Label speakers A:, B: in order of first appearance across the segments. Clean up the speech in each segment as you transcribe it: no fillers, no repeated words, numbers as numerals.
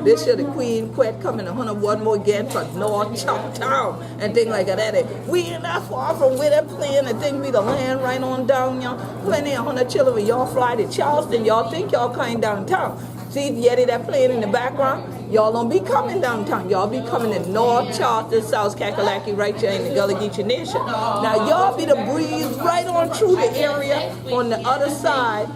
A: This year the Queen Quet coming 101 more again for North Choctaw and things like that. We ain't not far from where they're playing. I think we the land right on down, y'all. Plenty of 100 children when y'all fly to Charleston. Y'all think y'all coming downtown. See Yeti that playing in the background? Y'all don't be coming downtown. Y'all be coming in North Charleston, South Kakalaki, right here in the Gullah Geechee Nation. Now y'all be the breeze right on through the area on the other side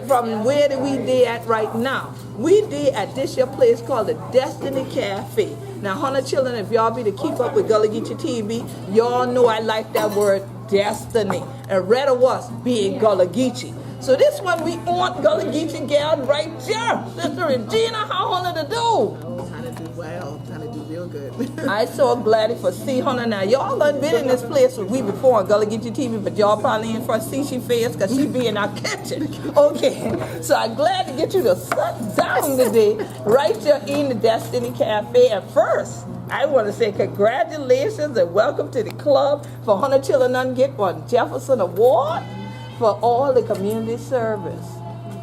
A: from where we did at right now. We did at this your place called the Destiny Cafe. Now 100 children, if y'all be to keep up with Gullah Geechee TV, y'all know I like that word destiny. And red of us being Gullah Geechee. So this one we want Gullah Geechee gal right here. Sister Regina, how honor to do?
B: Oh, how to do well, how to do real good.
A: I so glad for see honor now. Y'all done been in this place with we before on Gullah Geechee TV, but y'all probably in for see she face because she be in our kitchen. Okay, so I'm glad to get you to sit down today right here in the Destiny Cafe. At first, I want to say congratulations and welcome to the club for 100 Children get one Jefferson Award for all the community service.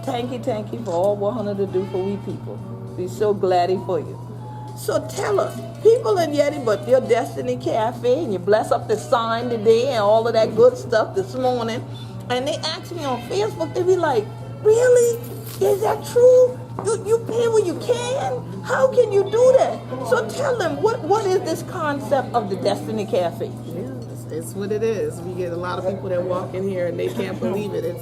A: Thank you for all 100 to do for we people. We're so glad for you. So tell us, people in Yeti, but your Destiny Cafe, and you bless up the sign today and all of that good stuff this morning, and they ask me on Facebook, they be like, really? Is that true? You pay when you can? How can you do that? So tell them, what is this concept of the Destiny Cafe?
B: It's what it is. We get a lot of people that walk in here and they can't believe it.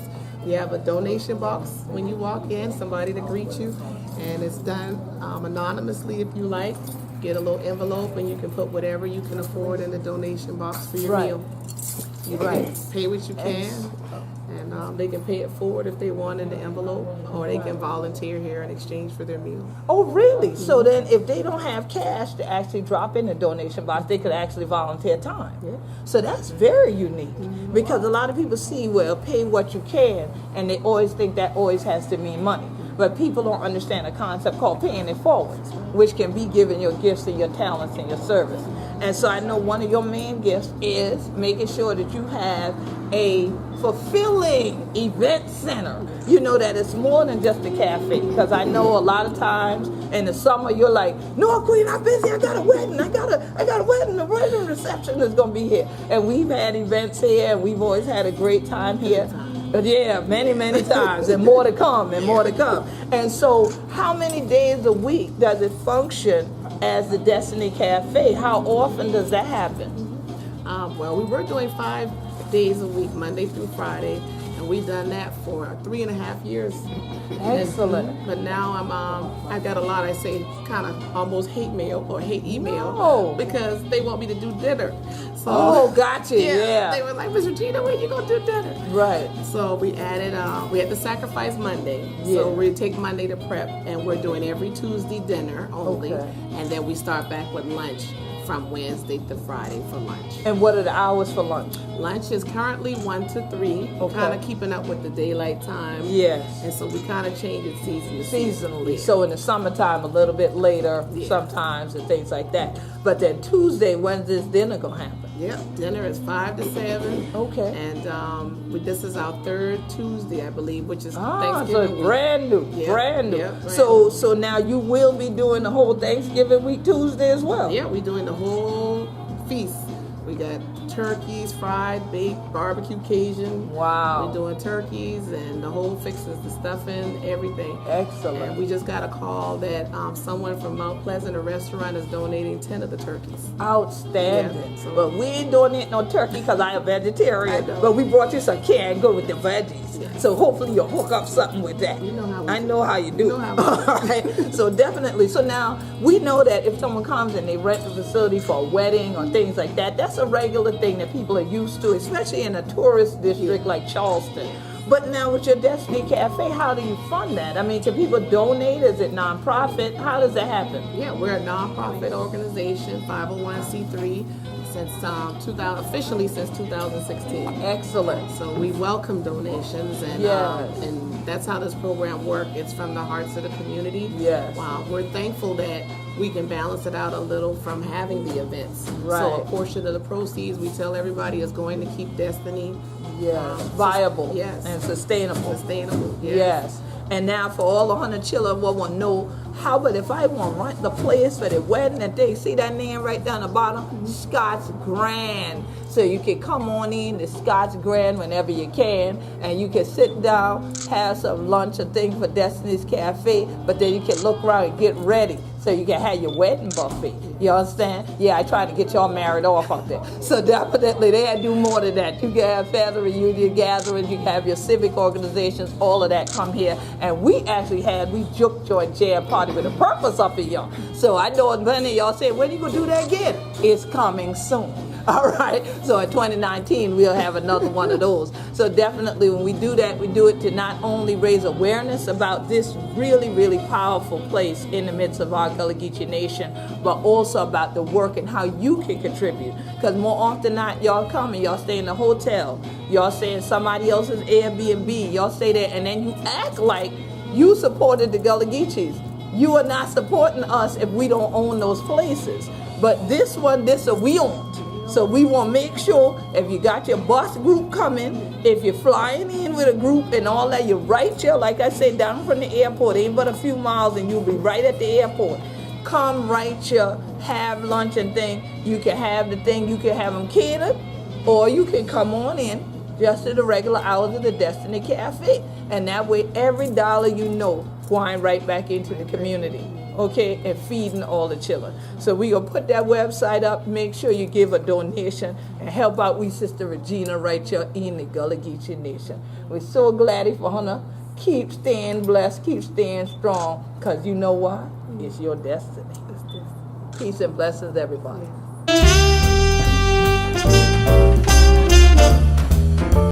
B: We have a donation box when you walk in, somebody to greet you, and it's done anonymously if you like. Get a little envelope and you can put whatever you can afford in the donation box for your meal. You can pay what you can, and they can pay it forward if they want in the envelope, or they can volunteer here in exchange for their meal.
A: Oh, really? So then if they don't have cash to actually drop in the donation box, they could actually volunteer time.
B: Yeah.
A: So that's very unique because a lot of people see, well, pay what you can, and they always think that always has to mean money. But people don't understand a concept called paying it forward, which can be giving your gifts and your talents and your service. And so I know one of your main gifts is making sure that you have a fulfilling event center. You know that it's more than just a cafe, because I know a lot of times in the summer you're like, no, Queen, I'm busy. I got a wedding. I got a wedding. The wedding reception is gonna be here. And we've had events here, and we've always had a great time here. But yeah, many times, and more to come, and more to come. And so, how many days a week does it function as the Destiny Cafe? How often does that happen?
B: Well, we were doing 5 days a week, Monday through Friday, and we've done that for 3.5 years.
A: Excellent.
B: But now I've got a lot, I say, kind of almost hate mail or hate email.
A: Oh.
B: Because they want me to do dinner. So,
A: oh, gotcha. Yeah.
B: They were like, Miss Regina, when you gonna do dinner?
A: Right.
B: So we added, we had the sacrifice Monday.
A: Yeah.
B: So we take Monday to prep, and we're doing every Tuesday dinner only.
A: Okay.
B: And then we start back with lunch from Wednesday to Friday for lunch.
A: And what are the hours for lunch?
B: Lunch is currently 1 to 3,
A: Okay.
B: kind of keeping up with the daylight time.
A: Yes.
B: And so we kind of change it
A: Seasonally.
B: Yeah.
A: So in the summertime, a little bit later
B: Yeah.
A: sometimes, and things like that. But then Tuesday, when's this dinner gonna happen?
B: Yep, dinner is 5 to 7.
A: Okay.
B: And this is our 3rd Tuesday, I believe, which is
A: So
B: Thanksgiving
A: it's
B: week.
A: brand new,
B: Yep,
A: brand new.
B: yep, brand
A: So now you will be doing the whole Thanksgiving week Tuesday as well.
B: Yeah, we're doing the whole feast. We got turkeys, fried, baked, barbecue Cajun.
A: Wow.
B: We're doing turkeys and the whole fixes, the stuffing, everything.
A: Excellent.
B: And we just got a call that someone from Mount Pleasant, a restaurant, is donating 10 of the turkeys.
A: Outstanding.
B: Yeah, so-
A: But we ain't doing it no turkey because I am vegetarian.
B: I know.
A: But we brought you some canned good with the veggies.
B: Yeah.
A: So hopefully you'll hook up something with that.
B: You know how we
A: I
B: do.
A: know how you do.
B: You know how we do.
A: All right. So definitely. So now we know that if someone comes and they rent the facility for a wedding or things like that, that's a regular thing that people are used to, especially in a tourist district like Charleston. But now with your Destiny Cafe, how do you fund that? I mean, can people donate? Is it nonprofit? How does that happen?
B: Yeah, we're a nonprofit organization, 501c3, since officially since 2016.
A: Excellent.
B: So we welcome donations, and
A: Yes.
B: and that's how this program works. It's from the hearts of the community.
A: Yes.
B: Wow, we're thankful that we can balance it out a little from having the events.
A: Right.
B: So a portion of the proceeds, we tell everybody, is going to keep Destiny
A: viable
B: yes.
A: and sustainable.
B: Sustainable,
A: Yes. And now for all the 100 children, we want to know how, but if I want to rent the place for the wedding that day, see that name right down the bottom? Scott's Grand. So you can come on in to Scott's Grand whenever you can, and you can sit down, have some lunch or thing for Destiny's Cafe, but then you can look around and get ready so you can have your wedding buffet. You understand? Yeah, I try to get y'all married off up there. So definitely they do more than that. You can have family reunion gatherings, you can have your civic organizations, all of that come here. And we actually we juke joint jam party with a purpose up in y'all. So I know many of y'all say, when you gonna do that again? It's coming soon. All right, so in 2019 we'll have another one of those. So definitely when we do that, we do it to not only raise awareness about this really, really powerful place in the midst of our Gullah Geechee Nation, but also about the work and how you can contribute. Because more often than not, y'all come and y'all stay in the hotel, y'all stay in somebody else's Airbnb, y'all stay there, and then you act like you supported the Gullah Geechees. You are not supporting us if we don't own those places. But this we own. So we want to make sure if you got your bus group coming, if you're flying in with a group and all that, you're right here, like I said, down from the airport, ain't but a few miles and you'll be right at the airport. Come right here, have lunch and thing. You can have the thing, you can have them catered, or you can come on in just at the regular hours of the Destiny Cafe. And that way, every dollar you know going right back into the community. Okay, and feeding all the children. So we gonna put that website up. Make sure you give a donation and help out we Sister Regina right here in the Gullah Geechee Nation. We're so glad for her to keep staying blessed, keep staying strong, because you know why? It's your destiny. Peace and blessings, everybody.